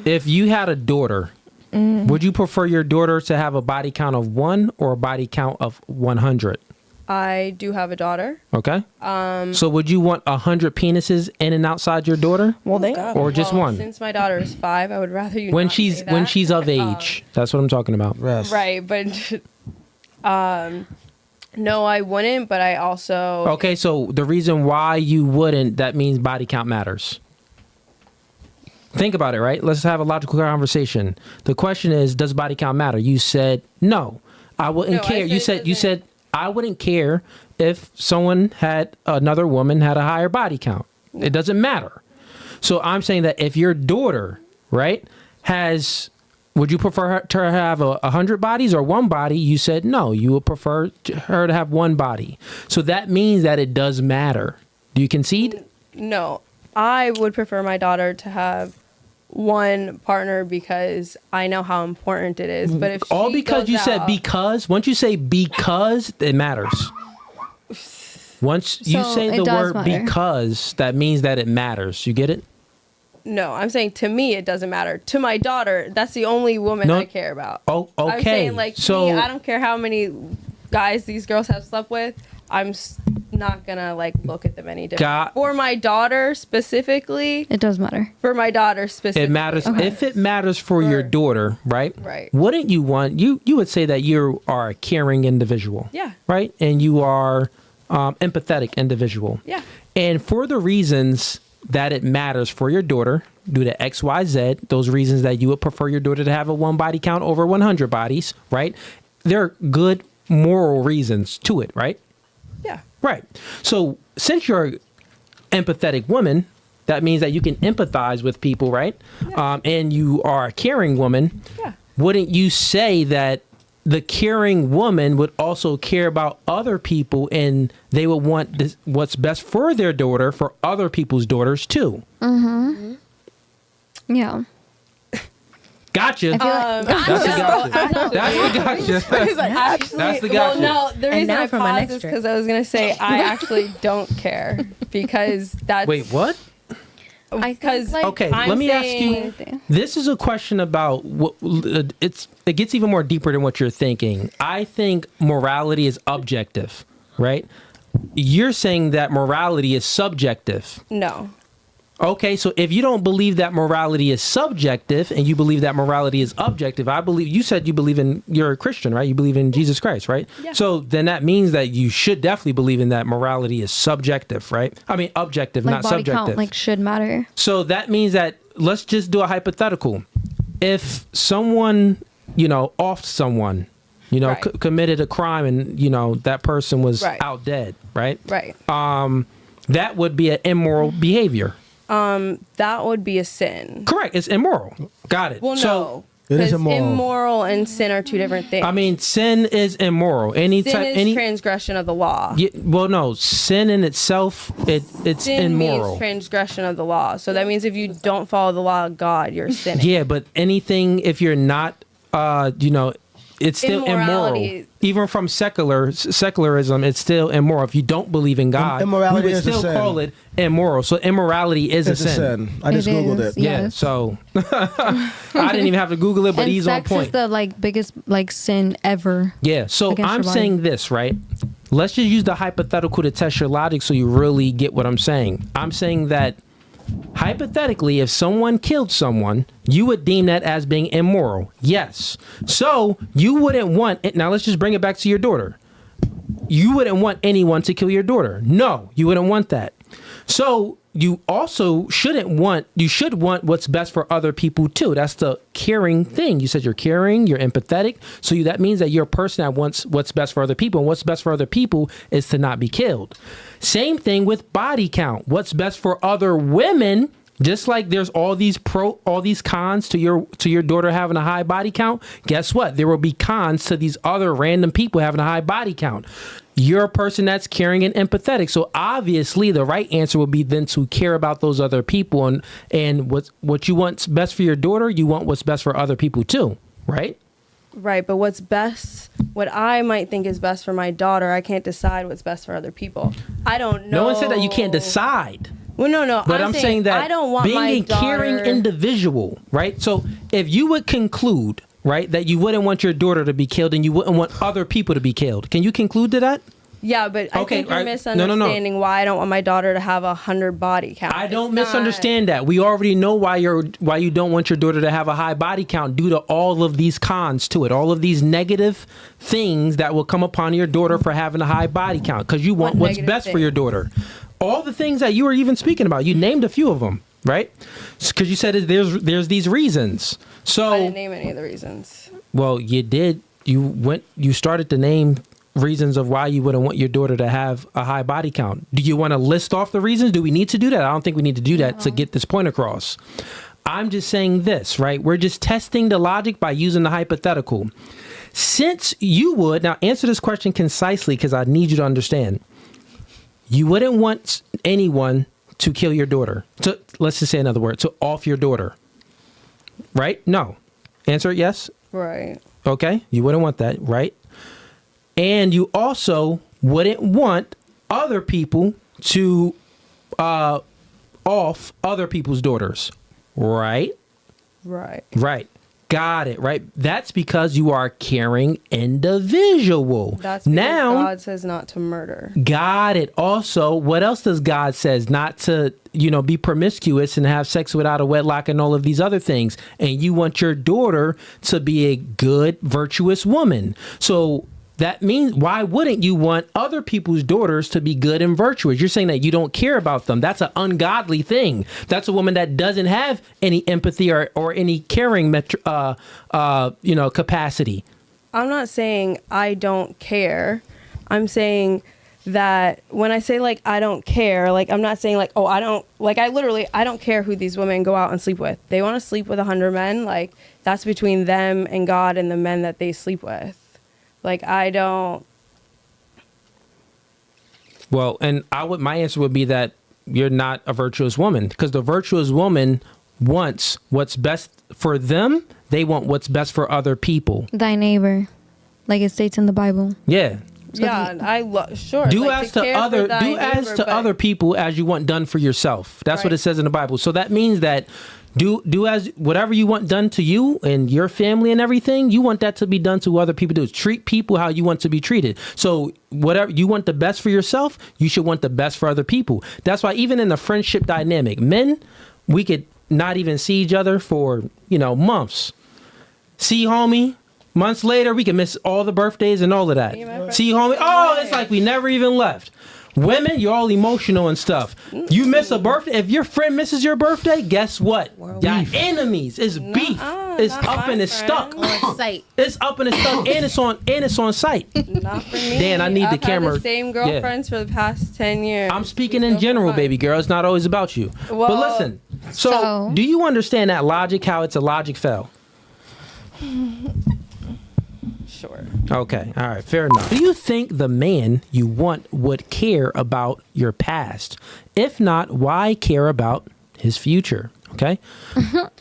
If you had a daughter, would you prefer your daughter to have a body count of 1 or a body count of 100? I do have a daughter. Okay. So would you want 100 penises in and outside your daughter? Well, or just one? Since my daughter is 5, I would rather you when not she's say that. when she's of age. That's what I'm talking about. Rest. Right, but no, I wouldn't. But I also Okay, so the reason why you wouldn't, that means body count matters. Think about it, right? Let's have a logical conversation. The question is, does body count matter? You said no. I wouldn't care. You said I wouldn't care if another woman had a higher body count. It doesn't matter. So I'm saying that if your daughter, right, would you prefer her to have 100 bodies or one body? You said no. You would prefer her to have one body. So that means that it does matter. Do you concede? No, I would prefer my daughter to have one partner because I know how important it is. But if all she because goes you said out- because, once you say because, it matters. Once you So say it the does word matter. because, that means that it matters. You get it? No, I'm saying to me it doesn't matter. To my daughter, that's the only woman No. I care about. Oh, okay. I'm saying like So me, I don't care how many guys these girls have slept with. I'm not gonna like look at them any different. For my daughter specifically, It does matter. for my daughter specifically, it matters. If it matters for your daughter, right? Right. Wouldn't you want, you would say that you are a caring individual. Yeah. Right? And you are empathetic individual. Yeah. And for the reasons that it matters for your daughter, due to X, Y, Z, those reasons that you would prefer your daughter to have a one body count over 100 bodies, right? There are good moral reasons to it, right? Yeah. Right. So since you're an empathetic woman, that means that you can empathize with people, right? Yeah. And you are a caring woman. Yeah. Wouldn't you say that the caring woman would also care about other people and they would want what's best for their daughter, for other people's daughters too? Yeah. Gotcha. I feel like, That's the gotcha. That's the gotcha. Actually, That's the gotcha. well, no, the reason now I for my paused next is trick. because I was gonna say I actually don't care because that's Wait, what? because like, Okay, I'm let me ask saying- you. This is a question about what it gets even more deeper than what you're thinking. I think morality is objective, right? You're saying that morality is subjective. No. Okay, so if you don't believe that morality is subjective and you believe that morality is objective, I believe you said you're a Christian, right? You believe in Jesus Christ, right? Yeah. So then that means that you should definitely believe in that morality is subjective, right? I mean, objective, like not body subjective. count, like should matter. So that means that, let's just do a hypothetical. If someone, offed someone, Right. committed a crime and, that person was Right. out dead, right? Right. That would be an immoral behavior. That would be a sin. Correct. It's immoral. Got it. Well, So, no. It is 'Cause immoral. immoral and sin are two different things. I mean, sin is immoral. sin is Any transgression of the law. well, no, sin in itself, it's Sin immoral. means transgression of the law. So that means if you don't follow the law of God, you're sinning. Yeah, but anything, if you're not, it's still immoral. Immorality. Even from secularism, it's still immoral. If you don't believe in God, Immorality we would is a still sin. call it immoral. So immorality is It's a sin. I just It Googled is, it. Yeah, Yes. so I didn't even have to Google it, but and he's on sex point. is the biggest sin ever. Yeah, so against I'm your body. saying this, right? Let's just use the hypothetical to test your logic so you really get what I'm saying. I'm saying that hypothetically, if someone killed someone, you would deem that as being immoral. Yes. So you wouldn't want it. Now let's just bring it back to your daughter. You wouldn't want anyone to kill your daughter. No, you wouldn't want that. So you also should want what's best for other people too. That's the caring thing. You said you're caring, you're empathetic. So that means that you're a person that wants what's best for other people. And what's best for other people is to not be killed. Same thing with body count. What's best for other women, just like there's all these cons to your daughter having a high body count. Guess what? There will be cons to these other random people having a high body count. You're a person that's caring and empathetic. So obviously the right answer would be then to care about those other people and what you want's best for your daughter, you want what's best for other people too, right? Right, but what I might think is best for my daughter, I can't decide what's best for other people. I don't know. No one said that you can't decide. Well, no. But I'm saying that I don't want being my a daughter... caring individual, right? So if you would conclude, right, that you wouldn't want your daughter to be killed and you wouldn't want other people to be killed, can you conclude to that? Yeah, but I think you're right. misunderstanding why I don't want my daughter to have 100 body count. I don't misunderstand that. We already know why you don't want your daughter to have a high body count due to all of these cons to it, all of these negative things that will come upon your daughter for having a high body count, because you want what's best for your daughter. All the things that you were even speaking about, you named a few of them, right? Because you said there's these reasons. So I didn't name any of the reasons. Well, you did. You started to name reasons of why you wouldn't want your daughter to have a high body count. Do you want to list off the reasons? Do we need to do that? I don't think we need to do that to get this point across. I'm just saying this, right? We're just testing the logic by using the hypothetical. Since you would, now answer this question concisely because I need you to understand. You wouldn't want anyone to kill your daughter. To, let's just say another word, to off your daughter. Right? No. Answer it yes? Right. Okay. You wouldn't want that, right? And you also wouldn't want other people to off other people's daughters, right? Right. Right. Got it, right? That's because you are a caring individual. That's because God says not to murder. Got it. Also, what else does God says? Not to, be promiscuous and have sex without a wedlock and all of these other things. And you want your daughter to be a good, virtuous woman. So that means, why wouldn't you want other people's daughters to be good and virtuous? You're saying that you don't care about them. That's an ungodly thing. That's a woman that doesn't have any empathy or any caring capacity. I'm not saying I don't care. I'm saying that when I say I don't care, I'm not saying I don't care who these women go out and sleep with. They want to sleep with 100 men. That's between them and God and the men that they sleep with. I don't. Well, and my answer would be that you're not a virtuous woman, because the virtuous woman wants what's best for them. They want what's best for other people. Thy neighbor, like it states in the Bible. Yeah. So sure. Do as to other people as you want done for yourself. That's what it says in the Bible. So that means that do as whatever you want done to you and your family and everything, you want that to be done to other people too. Treat people how you want to be treated. So whatever you want the best for yourself, you should want the best for other people. That's why even in the friendship dynamic, men, we could not even see each other for, months. See, homie. Months later, we can miss all the birthdays and all of that. See, homie, it's like we never even left. Women, you're all emotional and stuff. You miss a birthday. If your friend misses your birthday, guess what? Y'all enemies. It's beef. It's up and it's stuck. On site. It's up and it's stuck, and it's on site. Not for me. Dan, I need the camera. I've had the same girlfriends for the past 10 years. I'm speaking in general, baby girl. It's not always about you. Well, but listen. So, do you understand that logic? How it's a logic fail? Sure. Okay. All right. Fair enough. Do you think the man you want would care about your past? If not, why care about his future? Okay.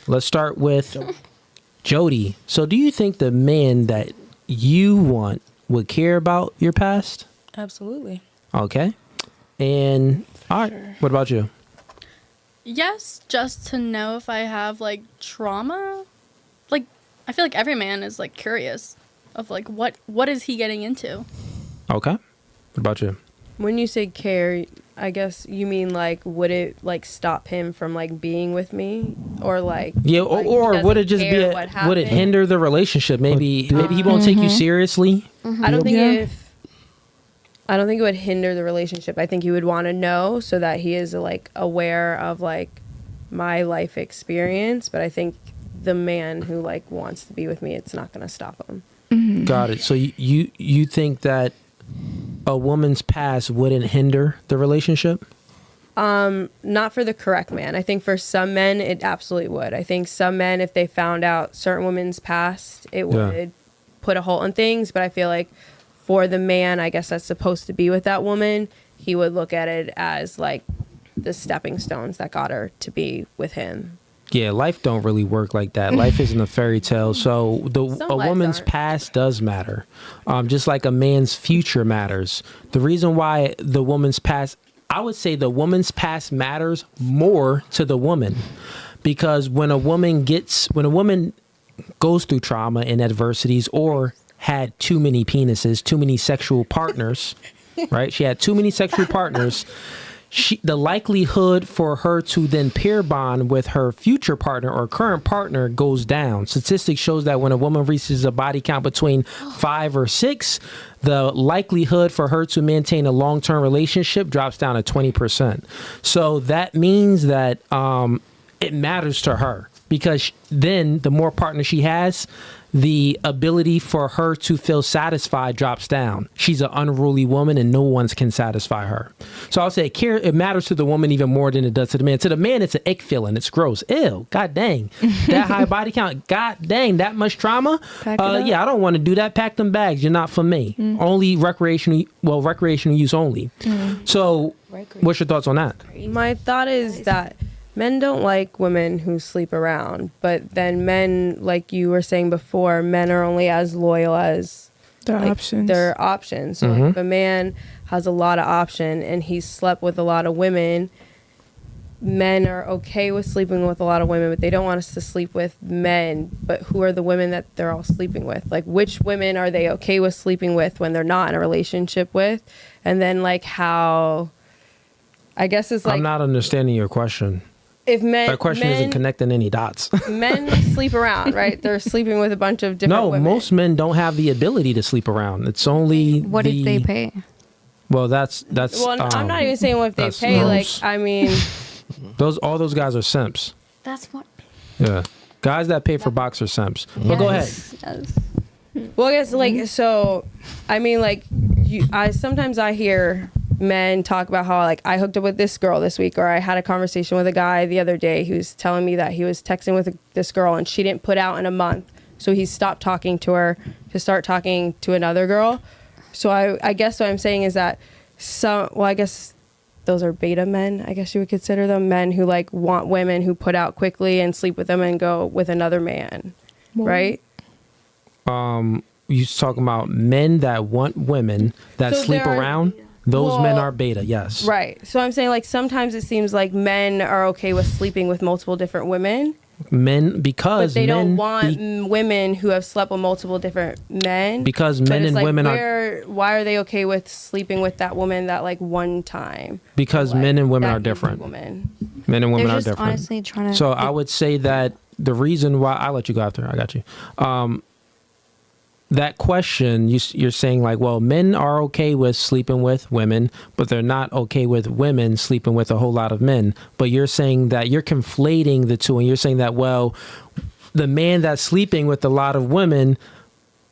Let's start with Jody. So do you think the man that you want would care about your past? Absolutely. Okay. And all right. Sure. What about you? Yes, just to know if I have trauma. I feel like every man is curious of what is he getting into. Okay. What about you? When you say care, I guess you mean would it stop him from being with me, or or would it just be would it hinder the relationship? Maybe he won't take you seriously. I don't think I don't think it would hinder the relationship. I think he would want to know so that he is aware of my life experience. But I think the man who wants to be with me, it's not going to stop him. Mm-hmm. Got it. So you think that a woman's past wouldn't hinder the relationship? Not for the correct man. I think for some men it absolutely would. I think some men, if they found out certain women's past, it would put a halt on things. But I feel like for the man, I guess that's supposed to be with that woman, he would look at it as the stepping stones that got her to be with him. Yeah, life don't really work like that. Life isn't a fairy tale. So a woman's past does matter. Just like a man's future matters. The reason why the woman's past, I would say the woman's past matters more to the woman, because when a woman goes through trauma and adversities, or had too many penises, too many sexual partners, right? She had too many sexual partners. The likelihood for her to then pair bond with her future partner or current partner goes down. Statistics shows that when a woman reaches a body count between 5 or 6, the likelihood for her to maintain a long-term relationship drops down to 20%. So that means that it matters to her, because then the more partners she has, the ability for her to feel satisfied drops down. She's an unruly woman and no one can satisfy her. So I'll say it matters to the woman even more than it does to the man. To the man, it's an ick feeling. It's gross. Ew. God dang. That high body count. God dang. That much trauma. Yeah, I don't want to do that. Pack them bags. You're not for me. Only recreational use only. So what's your thoughts on that? My thought is that men don't like women who sleep around, but then men, like you were saying before, men are only as loyal as their options. So if a man has a lot of option and he's slept with a lot of women, men are okay with sleeping with a lot of women, but they don't want us to sleep with men. But who are the women that they're all sleeping with? Like, which women are they okay with sleeping with when they're not in a relationship with? And then, like, how, I guess it's like, I'm not understanding your question. If that question isn't connecting any dots. Men sleep around, right? They're sleeping with a bunch of different women. Most men don't have the ability to sleep around. It's only what if they pay? Well, that's. Well, I'm not even saying what if they pay. Like, I mean, all those guys are simps. That's what. Yeah, guys that pay for box are simps. But go ahead. Yes. Well, I guess like so. I mean, like, sometimes I hear men talk about how, like, I hooked up with this girl this week, or I had a conversation with a guy the other day who was telling me that he was texting with this girl and she didn't put out in a month, so he stopped talking to her to start talking to another girl. So I guess what I'm saying is that I guess those are beta men, I guess you would consider them, men who like want women who put out quickly and sleep with them and go with another man, right? You talking about men that want women that sleep around? Those men are beta, yes. Right. So I'm saying, like, sometimes it seems like men are okay with sleeping with multiple different women. Because but they don't want women who have slept with multiple different men. Because men and women are. Why are they okay with sleeping with that woman that, like, one time? Because men and women are different. Men and women are different. Honestly trying to. So I would say that the reason why I'll let you go after. I got you. That question, you're saying like, well, men are okay with sleeping with women, but they're not okay with women sleeping with a whole lot of men. But you're saying that you're conflating the two, and you're saying that, well, the man that's sleeping with a lot of women,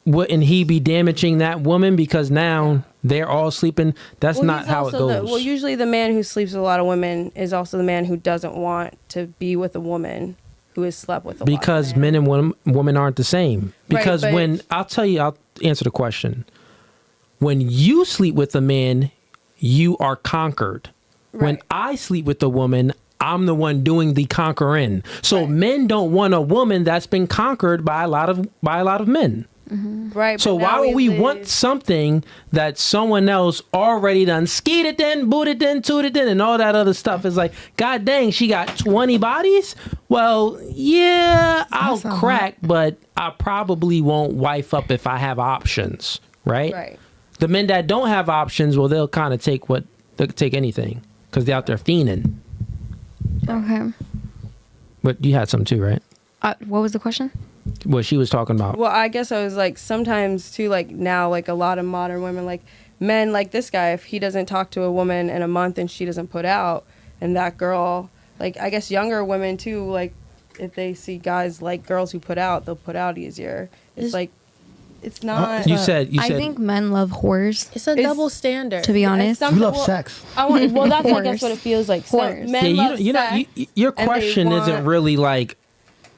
wouldn't he be damaging that woman because now they're all sleeping? That's not how it goes. Well, usually the man who sleeps with a lot of women is also the man who doesn't want to be with a woman who has slept with a lot of because men and women aren't the same. Because I'll answer the question. When you sleep with a man, you are conquered. Right. When I sleep with a woman, I'm the one doing the conquering. So men don't want a woman that's been conquered by a lot of men. Mm-hmm. Right. So why would we want something that someone else already done skeeted in, booted in, tooted in, and all that other stuff? Is like, God dang, she got 20 bodies? Well, yeah, I'll crack, but I probably won't wife up if I have options, right? Right. The men that don't have options, well, they'll kind of take anything because they're out there fiending. Okay. But you had some too, right? What was the question? What she was talking about. Well, I guess I was like, sometimes too, like now, like a lot of modern women, like men like this guy, if he doesn't talk to a woman in a month and she doesn't put out, and that girl, like, I guess younger women too, like if they see guys like girls who put out, they'll put out easier. It's like, it's not. You said. I think men love whores. It's a double standard. To be honest, you love sex. Well, that's I guess what it feels like. Men love sex. Your question isn't really like.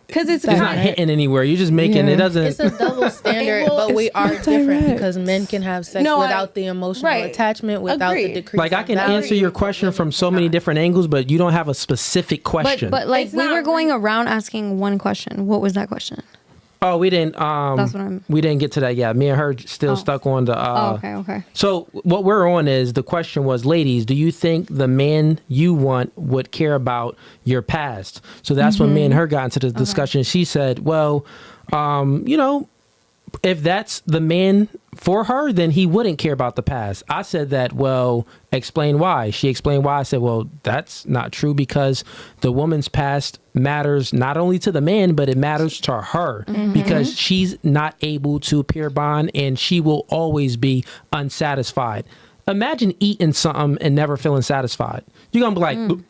Because it's not hitting anywhere. You're just making it doesn't. It's a double standard, but we are different because men can have sex without the emotional attachment, without the decrease. Like I can answer your question from so many different angles, but you don't have a specific question. But like we were going around asking one question. What was that question? Oh, we didn't. That's what I'm. We didn't get to that yet. Me and her still stuck on the. Okay. So what we're on is the question was, ladies, do you think the man you want would care about your past? So that's when me and her got into the discussion. She said, well, if that's the man for her, then he wouldn't care about the past. I said that, well, explain why. She explained why. I said, well, that's not true because the woman's past matters not only to the man, but it matters to her because she's not able to peer bond and she will always be unsatisfied. Imagine eating something and never feeling satisfied. You're going to be like,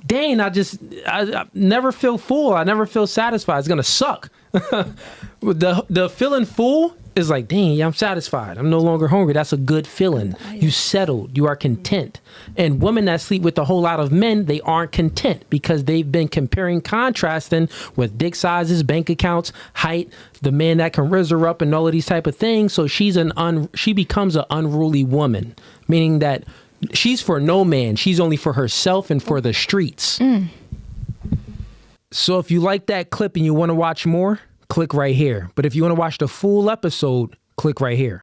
dang, I never feel full. I never feel satisfied. It's going to suck. The feeling full is like, dang, yeah, I'm satisfied. I'm no longer hungry. That's a good feeling. You settled. You are content. And women that sleep with a whole lot of men, they aren't content because they've been comparing, contrasting with dick sizes, bank accounts, height, the man that can raise her up and all of these type of things. So she becomes an unruly woman, meaning that she's for no man. She's only for herself and for the streets. So if you like that clip and you want to watch more, click right here. But if you want to watch the full episode, click right here.